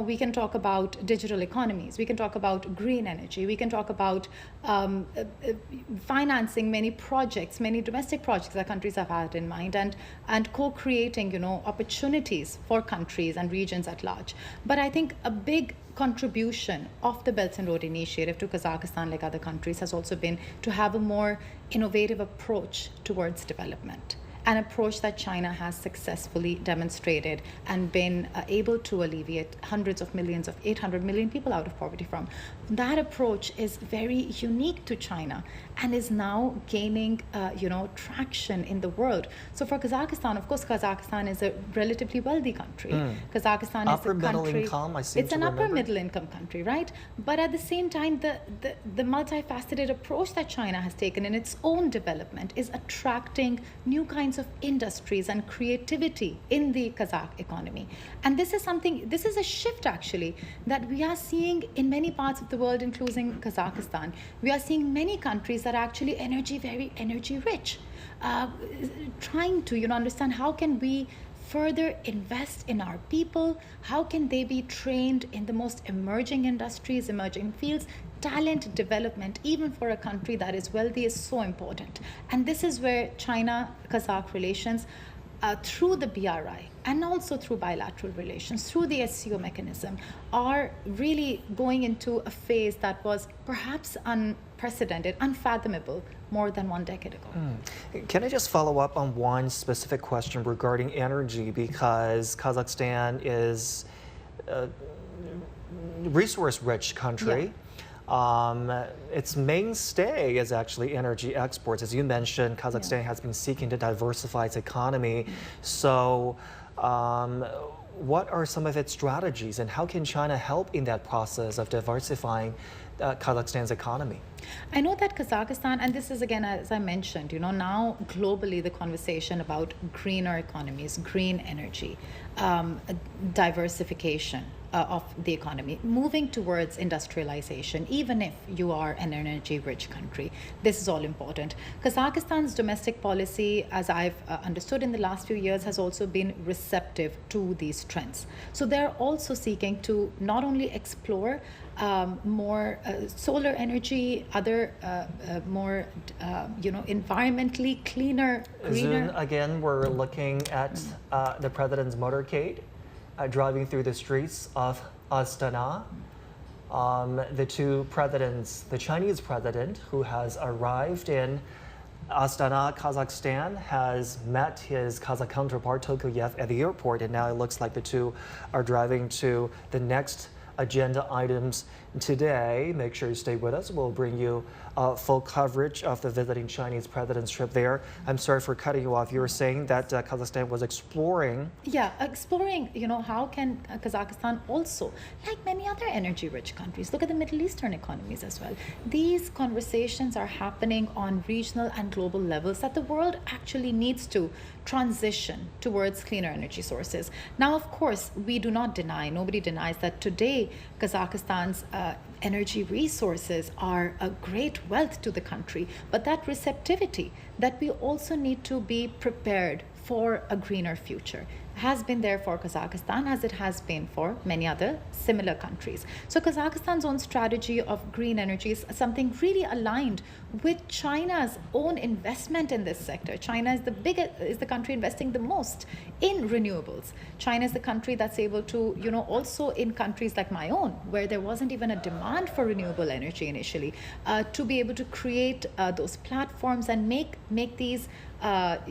we can talk about digital economies, we can talk about green energy, we can talk about financing many projects, many domestic projects that countries have had in mind, and co-creating, opportunities for countries and regions at large. But I think a big contribution of the Belt and Road Initiative to Kazakhstan, like other countries, has also been to have a more innovative approach towards development, an approach that China has successfully demonstrated and been able to alleviate hundreds of millions of 800 million people out of poverty from. That approach is very unique to China and is now gaining traction in the world. So for Kazakhstan, of course, Kazakhstan is a relatively wealthy country. Kazakhstan upper is a country, middle income, I seem it's to an remember. upper middle income country, right? But at the same time, the multifaceted approach that China has taken in its own development is attracting new kinds of industries and creativity in the Kazakh economy. And this is a shift actually that we are seeing in many parts of the world, including Kazakhstan. We are seeing many countries that are actually very energy rich, trying to understand how can we further invest in our people, how can they be trained in the most emerging industries, emerging fields. Talent development, even for a country that is wealthy, is so important. And this is where China-Kazakh relations, through the BRI and also through bilateral relations, through the SCO mechanism, are really going into a phase that was perhaps unprecedented, unfathomable more than 1 decade ago. Can I just follow up on one specific question regarding energy, because Kazakhstan is a resource-rich country. Yeah. Its mainstay is actually energy exports. As you mentioned, Kazakhstan has been seeking to diversify its economy. So what are some of its strategies, and how can China help in that process of diversifying Kazakhstan's economy? I know that Kazakhstan, and this is again, as I mentioned, now globally the conversation about greener economies, green energy, diversification of the economy, moving towards industrialization, even if you are an energy-rich country. This is all important. Kazakhstan's domestic policy, as I've understood in the last few years, has also been receptive to these trends. So they're also seeking to not only explore more solar energy, other more environmentally cleaner, greener. Soon, again, we're looking at the president's motorcade driving through the streets of Astana. The two presidents, the Chinese president who has arrived in Astana, Kazakhstan, has met his Kazakh counterpart Tokayev at the airport, and now it looks like the two are driving to the next agenda items today. Make sure you stay with us. We'll bring you full coverage of the visiting Chinese president's trip there. I'm sorry for cutting you off. You were saying that Kazakhstan was exploring. Yeah, exploring, how can Kazakhstan also, like many other energy-rich countries, look at the Middle Eastern economies as well. These conversations are happening on regional and global levels that the world actually needs to transition towards cleaner energy sources. Now, of course, we do not deny, nobody denies that today Kazakhstan's energy resources are a great wealth to the country, but that receptivity, that we also need to be prepared for a greener future, has been there for Kazakhstan as it has been for many other similar countries. So Kazakhstan's own strategy of green energy is something really aligned with China's own investment in this sector. China is the country investing the most in renewables. China is the country that's able to, also in countries like my own, where there wasn't even a demand for renewable energy initially, to be able to create those platforms and make these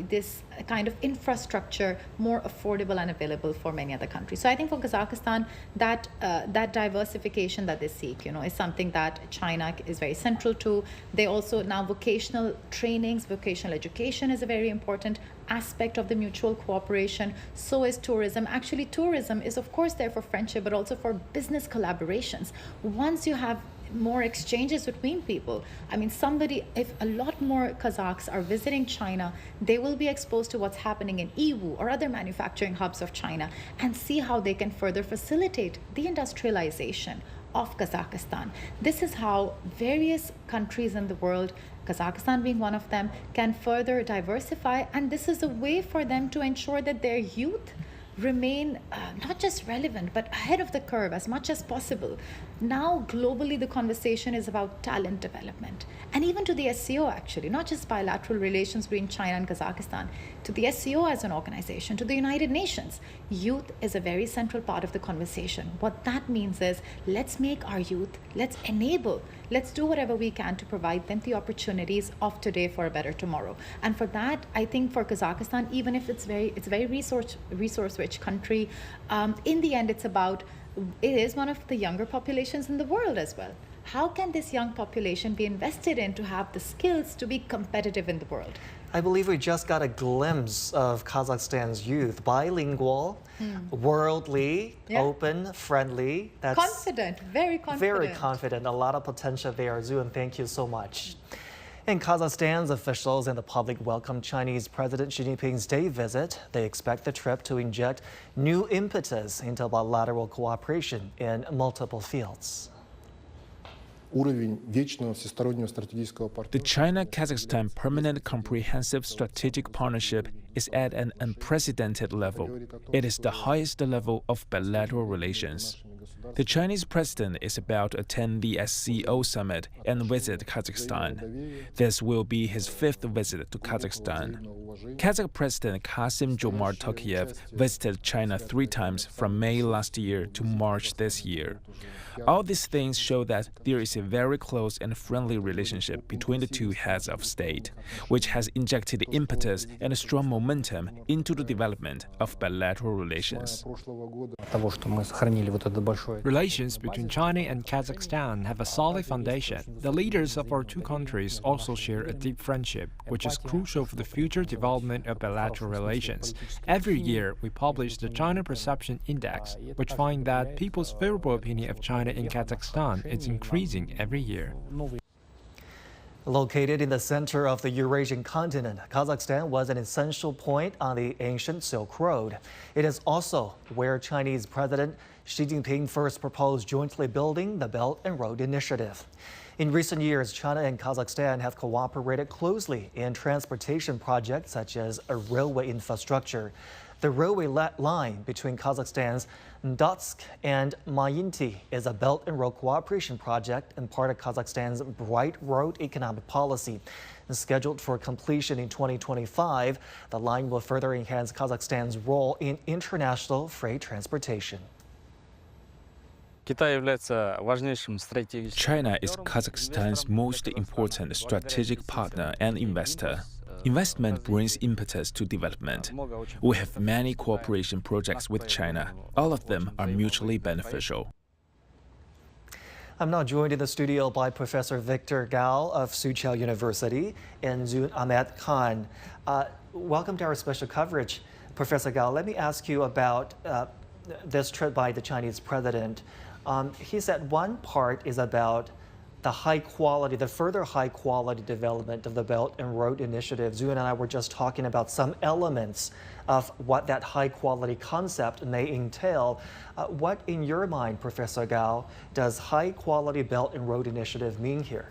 this kind of infrastructure more affordable and available for many other countries. So I think for Kazakhstan, that diversification that they seek, is something that China is very central to. They also now vocational trainings, vocational education is a very important aspect of the mutual cooperation. So is tourism. Actually, tourism is of course there for friendship, but also for business collaborations. Once you have more exchanges between people. I mean, if a lot more Kazakhs are visiting China, they will be exposed to what's happening in Yiwu or other manufacturing hubs of China and see how they can further facilitate the industrialization of Kazakhstan. This is how various countries in the world, Kazakhstan being one of them, can further diversify, and this is a way for them to ensure that their youth remain not just relevant but ahead of the curve as much as possible. Now, globally, the conversation is about talent development. And even to the SCO, actually, not just bilateral relations between China and Kazakhstan, to the SCO as an organization, to the United Nations, youth is a very central part of the conversation. What that means is, let's make our youth, let's enable, let's do whatever we can to provide them the opportunities of today for a better tomorrow. And for that, I think for Kazakhstan, even if it's a very resource-rich country, in the end, it is one of the younger populations in the world as well. How can this young population be invested in to have the skills to be competitive in the world? I believe we just got a glimpse of Kazakhstan's youth, bilingual, worldly, open, friendly. That's confident, very confident. Very confident, a lot of potential there. Zun, thank you so much. And Kazakhstan's officials and the public welcomed Chinese President Xi Jinping's day visit. They expect the trip to inject new impetus into bilateral cooperation in multiple fields. The China-Kazakhstan Permanent Comprehensive Strategic Partnership is at an unprecedented level. It is the highest level of bilateral relations. The Chinese president is about to attend the SCO summit and visit Kazakhstan. This will be his 5th visit to Kazakhstan. Kazakh President Kassym-Jomart Tokayev visited China 3 times from May last year to March this year. All these things show that there is a very close and friendly relationship between the two heads of state, which has injected impetus and a strong momentum into the development of bilateral relations. Relations between China and Kazakhstan have a solid foundation. The leaders of our two countries also share a deep friendship, which is crucial for the future development of bilateral relations. Every year, we publish the China Perception Index, which finds that people's favorable opinion of China in Kazakhstan is increasing every year. Located in the center of the Eurasian continent, Kazakhstan was an essential point on the ancient Silk Road. It is also where Chinese President Xi Jinping first proposed jointly building the Belt and Road Initiative. In recent years, China and Kazakhstan have cooperated closely in transportation projects such as a railway infrastructure. The railway line between Kazakhstan's Donetsk and Mayinti is a Belt and Road Cooperation project and part of Kazakhstan's Bright Road economic policy. Scheduled for completion in 2025, the line will further enhance Kazakhstan's role in international freight transportation. China is Kazakhstan's most important strategic partner and investor. Investment brings impetus to development. We have many cooperation projects with China. All of them are mutually beneficial. I'm now joined in the studio by Professor Victor Gao of Soochow University and Zun Ahmed Khan. Welcome to our special coverage. Professor Gao, let me ask you about this trip by the Chinese president. He said one part is about the further high quality development of the Belt and Road Initiative. Zun and I were just talking about some elements of what that high quality concept may entail. What in your mind, Professor Gao, does high quality Belt and Road Initiative mean here?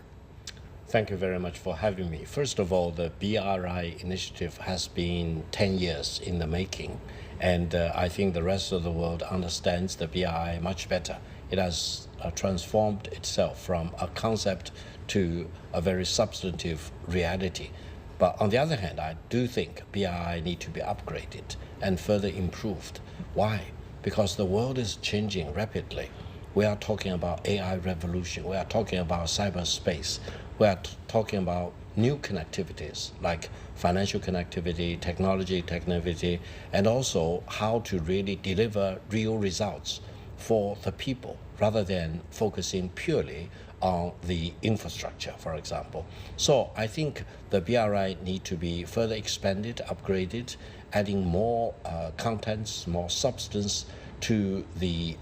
Thank you very much for having me. First of all, the BRI initiative has been 10 years in the making, and I think the rest of the world understands the BRI much better. It has transformed itself from a concept to a very substantive reality. But on the other hand, I do think BRI need to be upgraded and further improved. Why? Because the world is changing rapidly. We are talking about AI revolution. We are talking about cyberspace. We are talking about new connectivities like financial connectivity, technology connectivity, and also how to really deliver real results for the people rather than focusing purely on the infrastructure, for example. So I think the BRI need to be further expanded, upgraded, adding more contents, more substance to the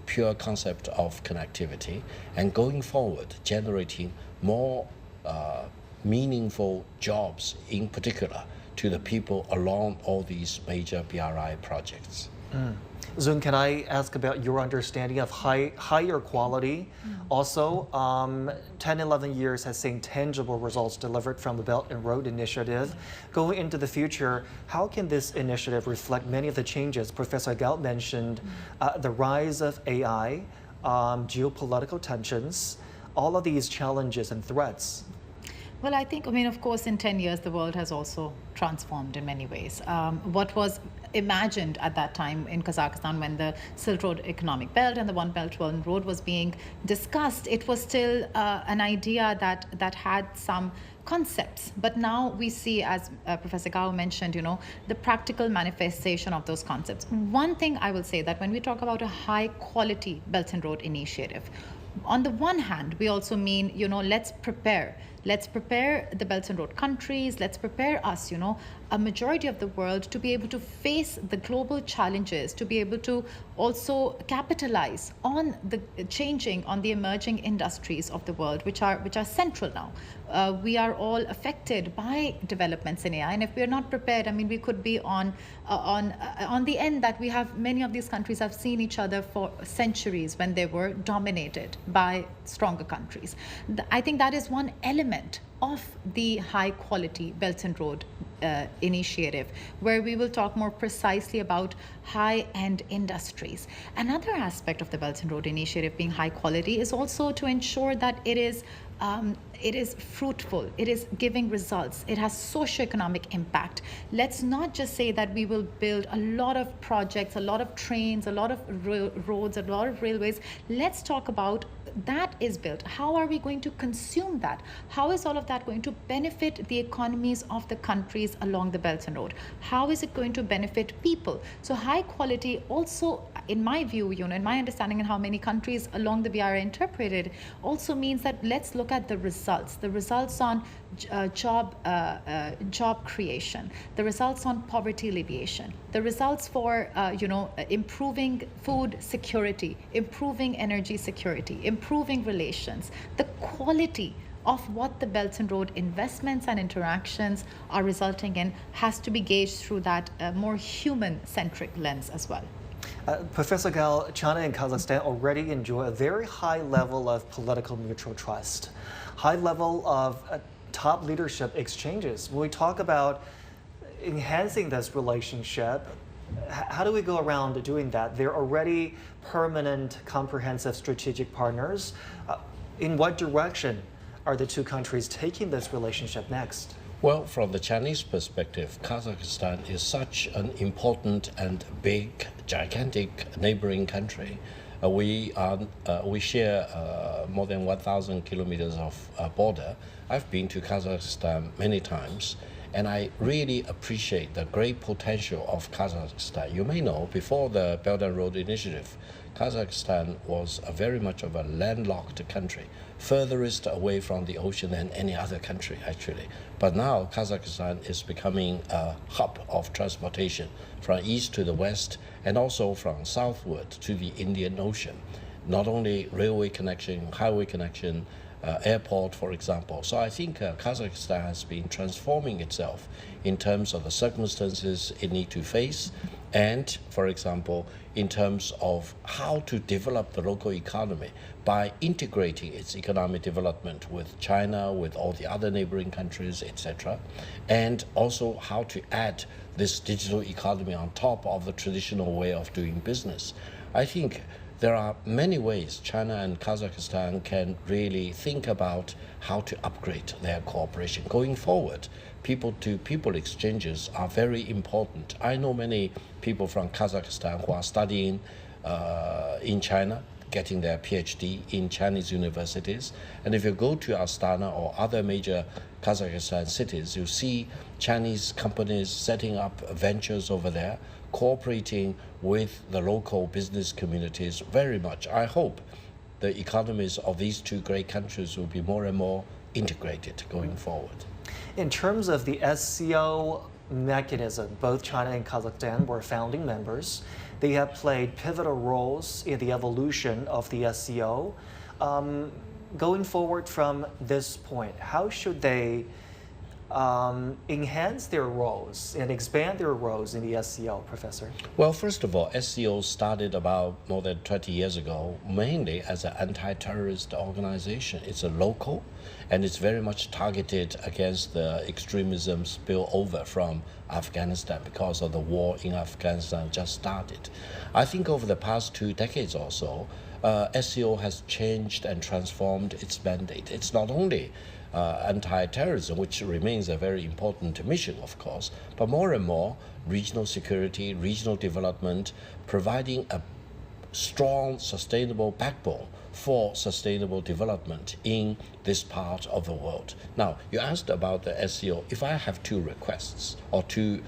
pure concept of connectivity, and going forward, generating more meaningful jobs, in particular, to the people along all these major BRI projects. Zun, can I ask about your understanding of higher quality? Also, 10, 11 years has seen tangible results delivered from the Belt and Road Initiative. Going into the future, how can this initiative reflect many of the changes Professor Gao mentioned, the rise of AI, geopolitical tensions, all of these challenges and threats? Well, I think, of course, in 10 years, the world has also transformed in many ways. What was imagined at that time in Kazakhstan when the Silk Road Economic Belt and the One Belt, One Road was being discussed, it was still an idea that had some concepts. But now we see, as Professor Gao mentioned, the practical manifestation of those concepts. One thing I will say that when we talk about a high quality Belt and Road initiative, on the one hand, we also mean, let's prepare the Belt and Road countries, let's prepare us, a majority of the world to be able to face the global challenges, to be able to also capitalize on the emerging industries of the world, which are central now. We are all affected by developments in AI, and if we are not prepared, we could be on the end that we have. Many of these countries have seen each other for centuries when they were dominated by stronger countries. I think that is one element of the high quality Belt and Road initiative, where we will talk more precisely about high-end industries. Another aspect of the Belt and Road initiative being high quality is also to ensure that it is fruitful, it is giving results, it has socioeconomic impact. Let's not just say that we will build a lot of projects, a lot of trains, a lot of roads, a lot of railways. Let's talk about that is built. How are we going to consume that? How is all of that going to benefit the economies of the countries along the Belt and Road? How is it going to benefit people? So high quality also, in my view, in my understanding and how many countries along the BRI interpreted, also means that let's look at the results on job creation, the results on poverty alleviation, the results for improving food security, improving energy security, improving relations, the quality of what the Belt and Road investments and interactions are resulting in has to be gauged through that more human-centric lens as well. Professor Gao, China and Kazakhstan already enjoy a very high level of political mutual trust, high level of top leadership exchanges. When we talk about enhancing this relationship, how do we go around doing that? They're already permanent, comprehensive strategic partners. In what direction are the two countries taking this relationship next? Well, from the Chinese perspective, Kazakhstan is such an important and big, gigantic neighboring country. We share more than 1,000 kilometers of border. I've been to Kazakhstan many times, and I really appreciate the great potential of Kazakhstan. You may know, before the Belt and Road Initiative, Kazakhstan was very much of a landlocked country, furthest away from the ocean than any other country, actually. But now Kazakhstan is becoming a hub of transportation from east to the west, and also from southward to the Indian Ocean. Not only railway connection, highway connection, airport, for example. So I think Kazakhstan has been transforming itself in terms of the circumstances it needs to face, and, for example, in terms of how to develop the local economy by integrating its economic development with China, with all the other neighboring countries, etc., and also how to add this digital economy on top of the traditional way of doing business. I think there are many ways China and Kazakhstan can really think about how to upgrade their cooperation. Going forward, people-to-people exchanges are very important. I know many people from Kazakhstan who are studying in China, getting their PhD in Chinese universities. And if you go to Astana or other major Kazakhstan cities, you see Chinese companies setting up ventures over there, cooperating with the local business communities very much. I hope the economies of these two great countries will be more and more integrated going forward. In terms of the SCO mechanism, both China and Kazakhstan were founding members. They have played pivotal roles in the evolution of the SCO. Going forward from this point, how should they enhance their roles and expand their roles in the SCO, Professor? Well, first of all, SCO started about more than 20 years ago, mainly as an anti-terrorist organization. It's a local, and it's very much targeted against the extremism spillover from Afghanistan because of the war in Afghanistan just started. I think over the past 2 decades or so, SCO has changed and transformed its mandate. It's not only anti-terrorism, which remains a very important mission, of course, but more and more regional security, regional development, providing a strong, sustainable backbone for sustainable development in this part of the world. Now, you asked about the SCO. If I have two requests or two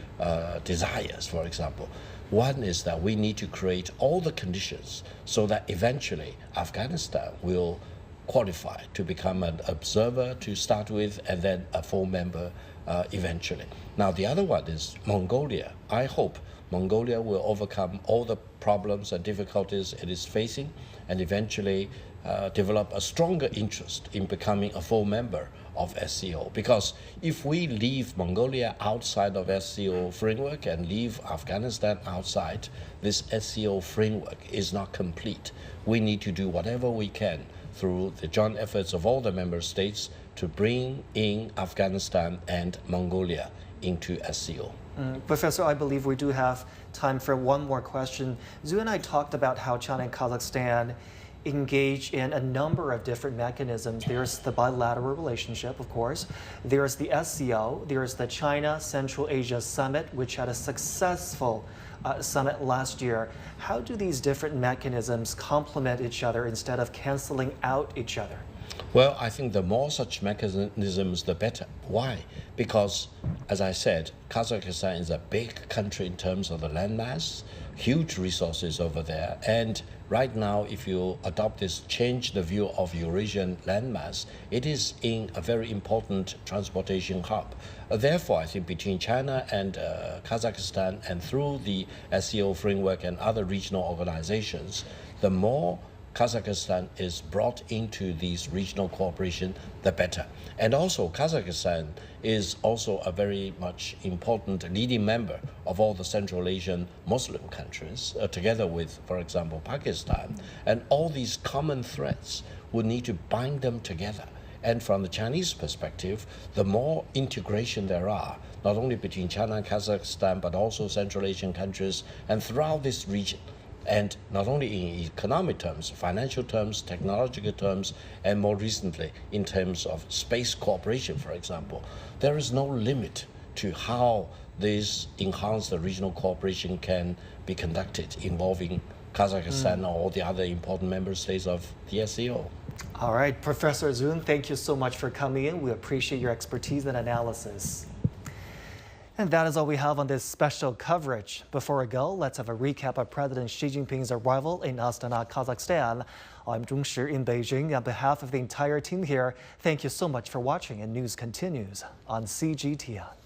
desires, for example, one is that we need to create all the conditions so that eventually Afghanistan will qualify to become an observer to start with and then a full member eventually. Now, the other one is Mongolia. I hope Mongolia will overcome all the problems and difficulties it is facing and eventually develop a stronger interest in becoming a full member of SCO. Because if we leave Mongolia outside of SCO framework and leave Afghanistan outside, this SCO framework is not complete. We need to do whatever we can through the joint efforts of all the member states to bring in Afghanistan and Mongolia into SCO. Professor, I believe we do have time for one more question. Zhu and I talked about how China and Kazakhstan engage in a number of different mechanisms. There's the bilateral relationship, of course. There's the SCO. There's the China Central Asia Summit, which had a successful summit last year. How do these different mechanisms complement each other instead of canceling out each other? Well, I think the more such mechanisms, the better. Why? Because, as I said, Kazakhstan is a big country in terms of the landmass, huge resources over there, and right now, if you adopt this, change the view of Eurasian landmass, it is in a very important transportation hub. Therefore, I think between China and Kazakhstan and through the SCO framework and other regional organizations, the more Kazakhstan is brought into these regional cooperation, the better. And also, Kazakhstan is also a very much important leading member of all the Central Asian Muslim countries, together with, for example, Pakistan. And all these common threats would need to bind them together. And from the Chinese perspective, the more integration there are, not only between China and Kazakhstan, but also Central Asian countries and throughout this region, and not only in economic terms, financial terms, technological terms, and more recently in terms of space cooperation, for example, there is no limit to how this enhanced regional cooperation can be conducted involving Kazakhstan or all the other important member states of the SCO. All right, Professor Zun, thank you so much for coming in. We appreciate your expertise and analysis. And that is all we have on this special coverage. Before we go, let's have a recap of President Xi Jinping's arrival in Astana, Kazakhstan. I'm Zhong Shi in Beijing. On behalf of the entire team here, thank you so much for watching, and news continues on CGTN.